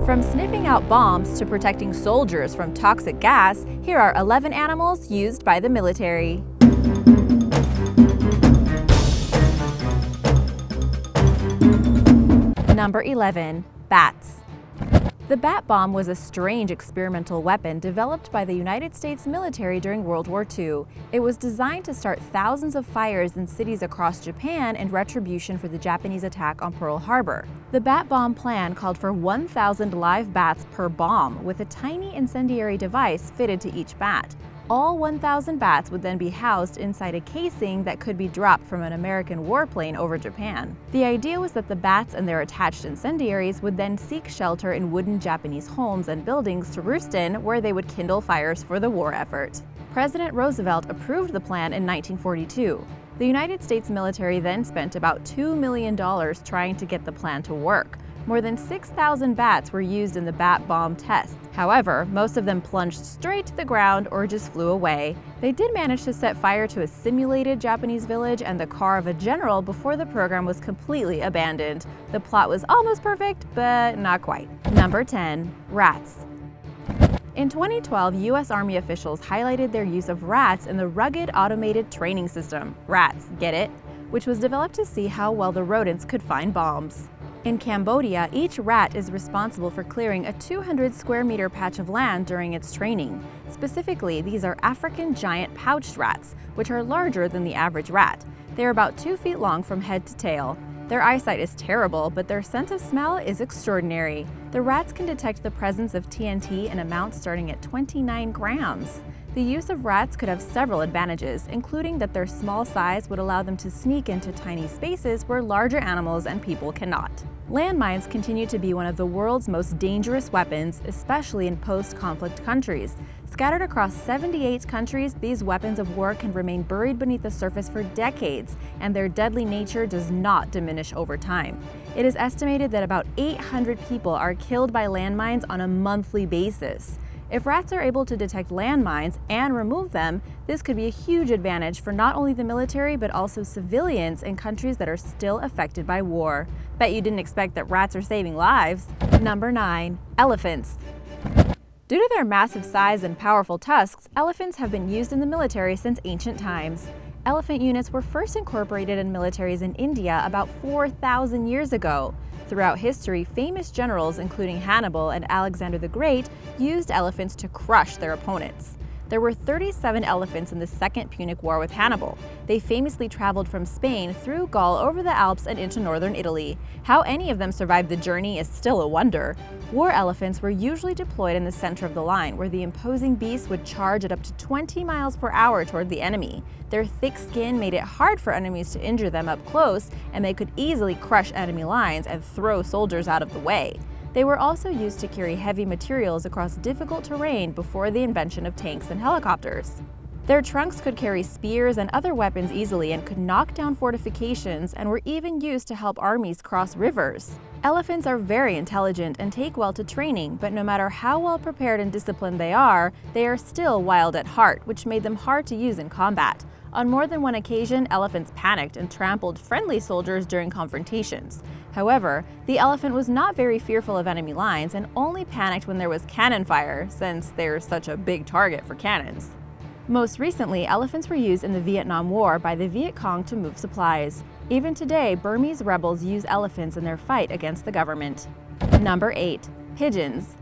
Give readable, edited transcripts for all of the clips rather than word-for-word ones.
From sniffing out bombs to protecting soldiers from toxic gas, here are 11 animals used by the military. Number 11. Bats. The bat bomb was a strange experimental weapon developed by the United States military during World War II. It was designed to start thousands of fires in cities across Japan in retribution for the Japanese attack on Pearl Harbor. The bat bomb plan called for 1,000 live bats per bomb, with a tiny incendiary device fitted to each bat. All 1,000 bats would then be housed inside a casing that could be dropped from an American warplane over Japan. The idea was that the bats and their attached incendiaries would then seek shelter in wooden Japanese homes and buildings to roost in, where they would kindle fires for the war effort. President Roosevelt approved the plan in 1942. The United States military then spent about $2 million trying to get the plan to work. More than 6,000 bats were used in the bat bomb tests. However, most of them plunged straight to the ground or just flew away. They did manage to set fire to a simulated Japanese village and the car of a general before the program was completely abandoned. The plot was almost perfect, but not quite. Number 10. Rats. In 2012, U.S. Army officials highlighted their use of rats in the rugged automated training system, RATS, get it? Which was developed to see how well the rodents could find bombs. In Cambodia, each rat is responsible for clearing a 200 square meter patch of land during its training. Specifically, these are African giant pouched rats, which are larger than the average rat. They are about 2 feet long from head to tail. Their eyesight is terrible, but their sense of smell is extraordinary. The rats can detect the presence of TNT in amounts starting at 29 grams. The use of rats could have several advantages, including that their small size would allow them to sneak into tiny spaces where larger animals and people cannot. Landmines continue to be one of the world's most dangerous weapons, especially in post-conflict countries. Scattered across 78 countries, these weapons of war can remain buried beneath the surface for decades, and their deadly nature does not diminish over time. It is estimated that about 800 people are killed by landmines on a monthly basis. If rats are able to detect landmines and remove them, this could be a huge advantage for not only the military but also civilians in countries that are still affected by war. Bet you didn't expect that rats are saving lives. Number 9. Elephants. Due to their massive size and powerful tusks, elephants have been used in the military since ancient times. Elephant units were first incorporated in militaries in India about 4,000 years ago. Throughout history, famous generals, including Hannibal and Alexander the Great, used elephants to crush their opponents. There were 37 elephants in the Second Punic War with Hannibal. They famously traveled from Spain through Gaul over the Alps and into northern Italy. How any of them survived the journey is still a wonder. War elephants were usually deployed in the center of the line, where the imposing beasts would charge at up to 20 miles per hour toward the enemy. Their thick skin made it hard for enemies to injure them up close, and they could easily crush enemy lines and throw soldiers out of the way. They were also used to carry heavy materials across difficult terrain before the invention of tanks and helicopters. Their trunks could carry spears and other weapons easily and could knock down fortifications, and were even used to help armies cross rivers. Elephants are very intelligent and take well to training, but no matter how well prepared and disciplined they are still wild at heart, which made them hard to use in combat. On more than one occasion, elephants panicked and trampled friendly soldiers during confrontations. However, the elephant was not very fearful of enemy lines and only panicked when there was cannon fire, since they're such a big target for cannons. Most recently, elephants were used in the Vietnam War by the Viet Cong to move supplies. Even today, Burmese rebels use elephants in their fight against the government. Number 8. Pigeons.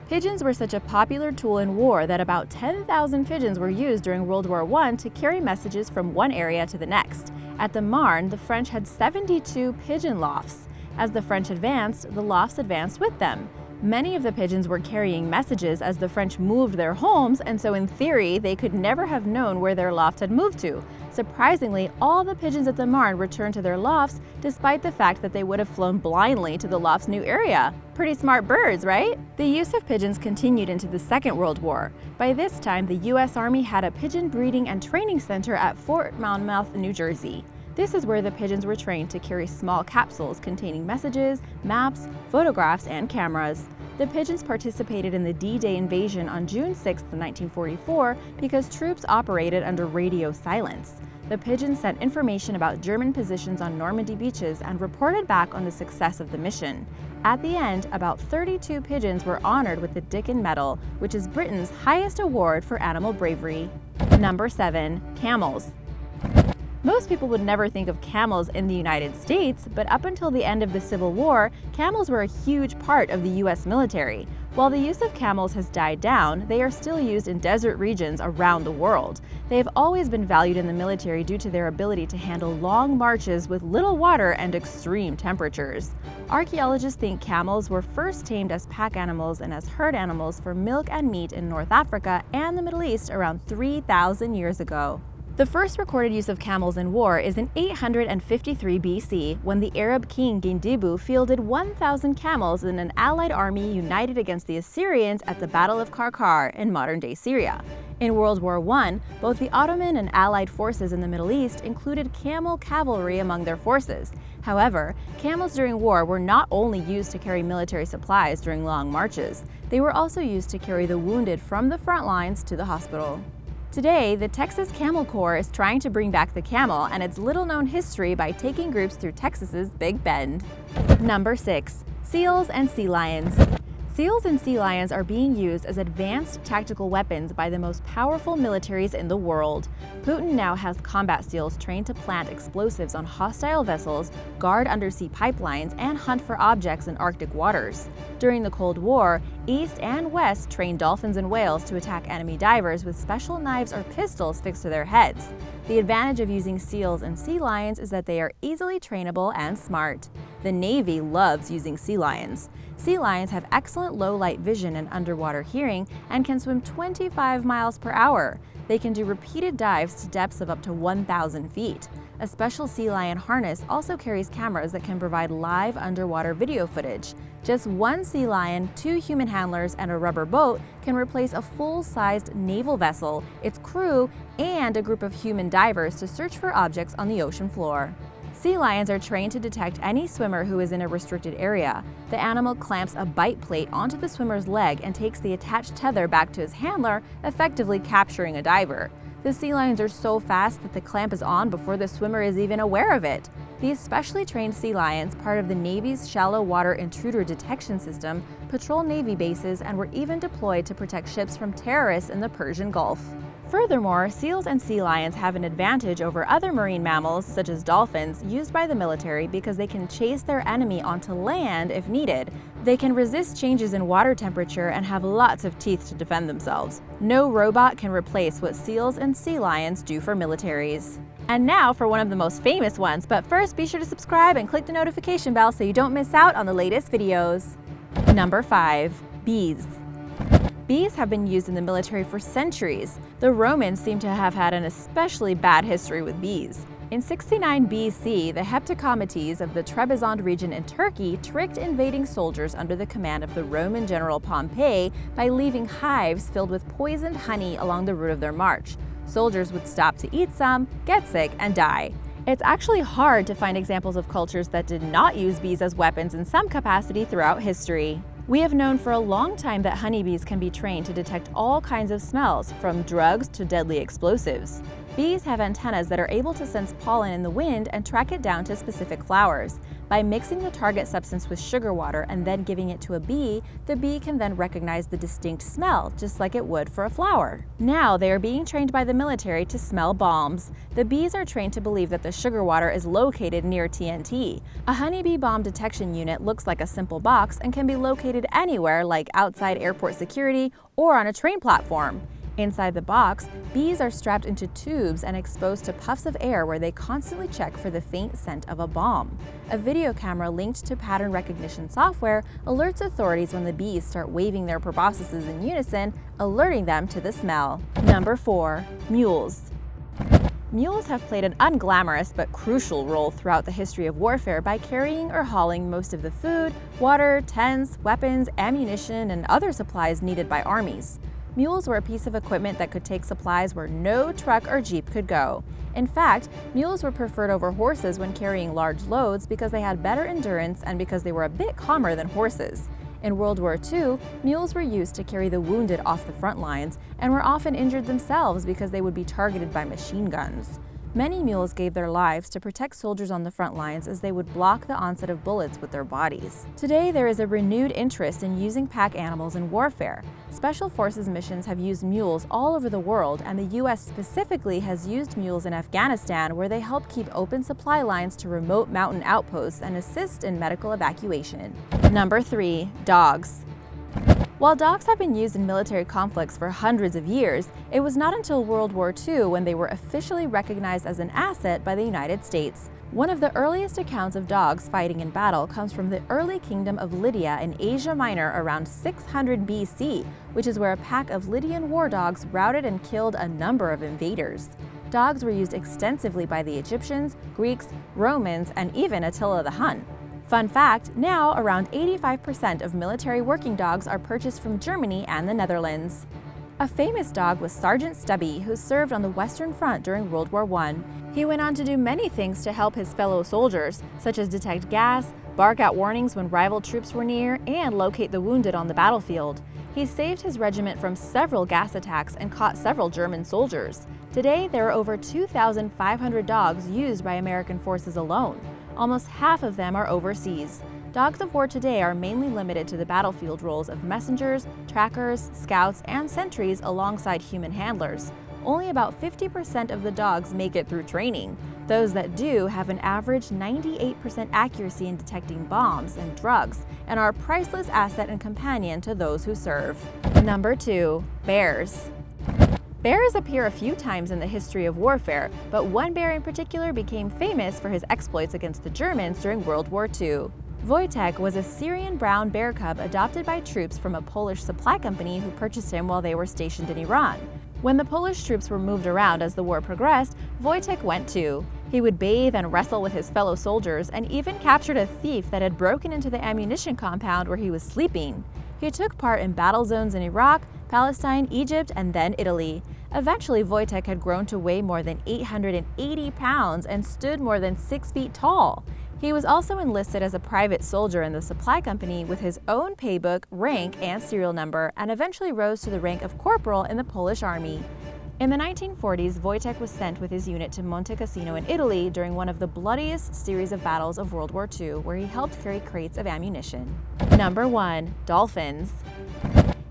Pigeons were such a popular tool in war that about 10,000 pigeons were used during World War I to carry messages from one area to the next. At the Marne, the French had 72 pigeon lofts. As the French advanced, the lofts advanced with them. Many of the pigeons were carrying messages as the French moved their homes, and so in theory, they could never have known where their loft had moved to. Surprisingly, all the pigeons at the Marne returned to their lofts, despite the fact that they would have flown blindly to the loft's new area. Pretty smart birds, right? The use of pigeons continued into the Second World War. By this time, the U.S. Army had a pigeon breeding and training center at Fort Monmouth, New Jersey. This is where the pigeons were trained to carry small capsules containing messages, maps, photographs, and cameras. The Pigeons participated in the D-Day invasion on June 6, 1944, because troops operated under radio silence. The Pigeons sent information about German positions on Normandy beaches and reported back on the success of the mission. At the end, about 32 pigeons were honored with the Dickon Medal, which is Britain's highest award for animal bravery. Number 7. Camels. Most people would never think of camels in the United States, but up until the end of the Civil War, camels were a huge part of the U.S. military. While the use of camels has died down, they are still used in desert regions around the world. They have always been valued in the military due to their ability to handle long marches with little water and extreme temperatures. Archaeologists think camels were first tamed as pack animals and as herd animals for milk and meat in North Africa and the Middle East around 3,000 years ago. The first recorded use of camels in war is in 853 BC, when the Arab king Gindibu fielded 1,000 camels in an allied army united against the Assyrians at the Battle of Karkar in modern-day Syria. In World War I, both the Ottoman and Allied forces in the Middle East included camel cavalry among their forces. However, camels during war were not only used to carry military supplies during long marches, they were also used to carry the wounded from the front lines to the hospital. Today, the Texas Camel Corps is trying to bring back the camel and its little-known history by taking groups through Texas's Big Bend. Number 6. Seals and sea lions. Seals and sea lions are being used as advanced tactical weapons by the most powerful militaries in the world. Putin now has combat seals trained to plant explosives on hostile vessels, guard undersea pipelines, and hunt for objects in Arctic waters. During the Cold War, East and West trained dolphins and whales to attack enemy divers with special knives or pistols fixed to their heads. The advantage of using seals and sea lions is that they are easily trainable and smart. The Navy loves using sea lions. Sea lions have excellent low-light vision and underwater hearing and can swim 25 miles per hour. They can do repeated dives to depths of up to 1,000 feet. A special sea lion harness also carries cameras that can provide live underwater video footage. Just one sea lion, 2 human handlers, and a rubber boat can replace a full-sized naval vessel, its crew, and a group of human divers to search for objects on the ocean floor. Sea lions are trained to detect any swimmer who is in a restricted area. The animal clamps a bite plate onto the swimmer's leg and takes the attached tether back to his handler, effectively capturing a diver. The sea lions are so fast that the clamp is on before the swimmer is even aware of it. These specially trained sea lions, part of the Navy's shallow water intruder detection system, patrol Navy bases and were even deployed to protect ships from terrorists in the Persian Gulf. Furthermore, seals and sea lions have an advantage over other marine mammals, such as dolphins, used by the military because they can chase their enemy onto land if needed. They can resist changes in water temperature and have lots of teeth to defend themselves. No robot can replace what seals and sea lions do for militaries. And now for one of the most famous ones, but first be sure to subscribe and click the notification bell so you don't miss out on the latest videos. Number 5. Bees. Bees have been used in the military for centuries. The Romans seem to have had an especially bad history with bees. In 69 BC, the Heptacometes of the Trebizond region in Turkey tricked invading soldiers under the command of the Roman general Pompey by leaving hives filled with poisoned honey along the route of their march. Soldiers would stop to eat some, get sick, and die. It's actually hard to find examples of cultures that did not use bees as weapons in some capacity throughout history. We have known for a long time that honeybees can be trained to detect all kinds of smells, from drugs to deadly explosives. Bees have antennas that are able to sense pollen in the wind and track it down to specific flowers. By mixing the target substance with sugar water and then giving it to a bee, the bee can then recognize the distinct smell, just like it would for a flower. Now they are being trained by the military to smell bombs. The bees are trained to believe that the sugar water is located near TNT. A honeybee bomb detection unit looks like a simple box and can be located anywhere, like outside airport security or on a train platform. Inside the box, bees are strapped into tubes and exposed to puffs of air where they constantly check for the faint scent of a bomb. A video camera linked to pattern recognition software alerts authorities when the bees start waving their proboscises in unison, alerting them to the smell. Number 4. Mules. Mules have played an unglamorous but crucial role throughout the history of warfare by carrying or hauling most of the food, water, tents, weapons, ammunition, and other supplies needed by armies. Mules were a piece of equipment that could take supplies where no truck or jeep could go. In fact, mules were preferred over horses when carrying large loads because they had better endurance and because they were a bit calmer than horses. In World War II, mules were used to carry the wounded off the front lines and were often injured themselves because they would be targeted by machine guns. Many mules gave their lives to protect soldiers on the front lines as they would block the onset of bullets with their bodies. Today, there is a renewed interest in using pack animals in warfare. Special Forces missions have used mules all over the world, and the U.S. specifically has used mules in Afghanistan, where they help keep open supply lines to remote mountain outposts and assist in medical evacuation. Number 3. Dogs. While dogs have been used in military conflicts for hundreds of years, it was not until World War II when they were officially recognized as an asset by the United States. One of the earliest accounts of dogs fighting in battle comes from the early kingdom of Lydia in Asia Minor around 600 BC, which is where a pack of Lydian war dogs routed and killed a number of invaders. Dogs were used extensively by the Egyptians, Greeks, Romans, and even Attila the Hun. Fun fact, now around 85% of military working dogs are purchased from Germany and the Netherlands. A famous dog was Sergeant Stubby, who served on the Western Front during World War I. He went on to do many things to help his fellow soldiers, such as detect gas, bark out warnings when rival troops were near, and locate the wounded on the battlefield. He saved his regiment from several gas attacks and caught several German soldiers. Today, there are over 2,500 dogs used by American forces alone. Almost half of them are overseas. Dogs of war today are mainly limited to the battlefield roles of messengers, trackers, scouts, and sentries alongside human handlers. Only about 50% of the dogs make it through training. Those that do have an average 98% accuracy in detecting bombs and drugs and are a priceless asset and companion to those who serve. Number 2. Bears. Bears appear a few times in the history of warfare, but one bear in particular became famous for his exploits against the Germans during World War II. Wojtek was a Syrian brown bear cub adopted by troops from a Polish supply company who purchased him while they were stationed in Iran. When the Polish troops were moved around as the war progressed, Wojtek went too. He would bathe and wrestle with his fellow soldiers and even captured a thief that had broken into the ammunition compound where he was sleeping. He took part in battle zones in Iraq, Palestine, Egypt, and then Italy. Eventually, Wojtek had grown to weigh more than 880 pounds and stood more than 6 feet tall. He was also enlisted as a private soldier in the supply company with his own paybook, rank, and serial number, and eventually rose to the rank of corporal in the Polish army. In the 1940s, Wojtek was sent with his unit to Monte Cassino in Italy during one of the bloodiest series of battles of World War II, where he helped carry crates of ammunition. Number 1. Dolphins.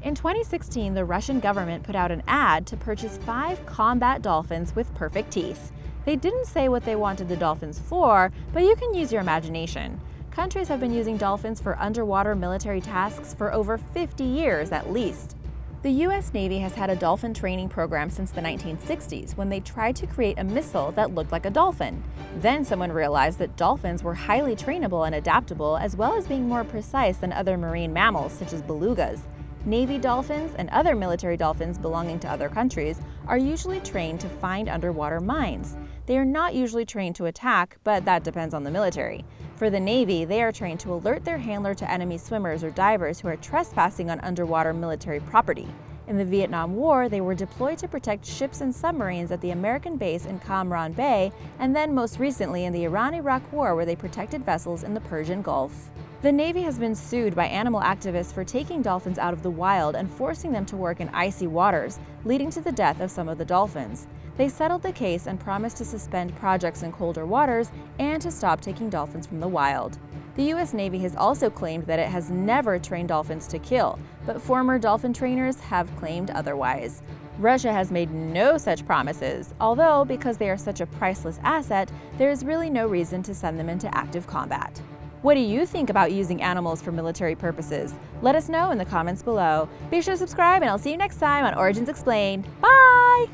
In 2016, the Russian government put out an ad to purchase 5 combat dolphins with perfect teeth. They didn't say what they wanted the dolphins for, but you can use your imagination. Countries have been using dolphins for underwater military tasks for over 50 years at least. The U.S. Navy has had a dolphin training program since the 1960s, when they tried to create a missile that looked like a dolphin. Then someone realized that dolphins were highly trainable and adaptable, as well as being more precise than other marine mammals such as belugas. Navy dolphins and other military dolphins belonging to other countries are usually trained to find underwater mines. They are not usually trained to attack, but that depends on the military. For the Navy, they are trained to alert their handler to enemy swimmers or divers who are trespassing on underwater military property. In the Vietnam War, they were deployed to protect ships and submarines at the American base in Cam Ranh Bay, and then most recently in the Iran-Iraq War, where they protected vessels in the Persian Gulf. The Navy has been sued by animal activists for taking dolphins out of the wild and forcing them to work in icy waters, leading to the death of some of the dolphins. They settled the case and promised to suspend projects in colder waters and to stop taking dolphins from the wild. The U.S. Navy has also claimed that it has never trained dolphins to kill, but former dolphin trainers have claimed otherwise. Russia has made no such promises, although because they are such a priceless asset, there is really no reason to send them into active combat. What do you think about using animals for military purposes? Let us know in the comments below. Be sure to subscribe, and I'll see you next time on Origins Explained. Bye!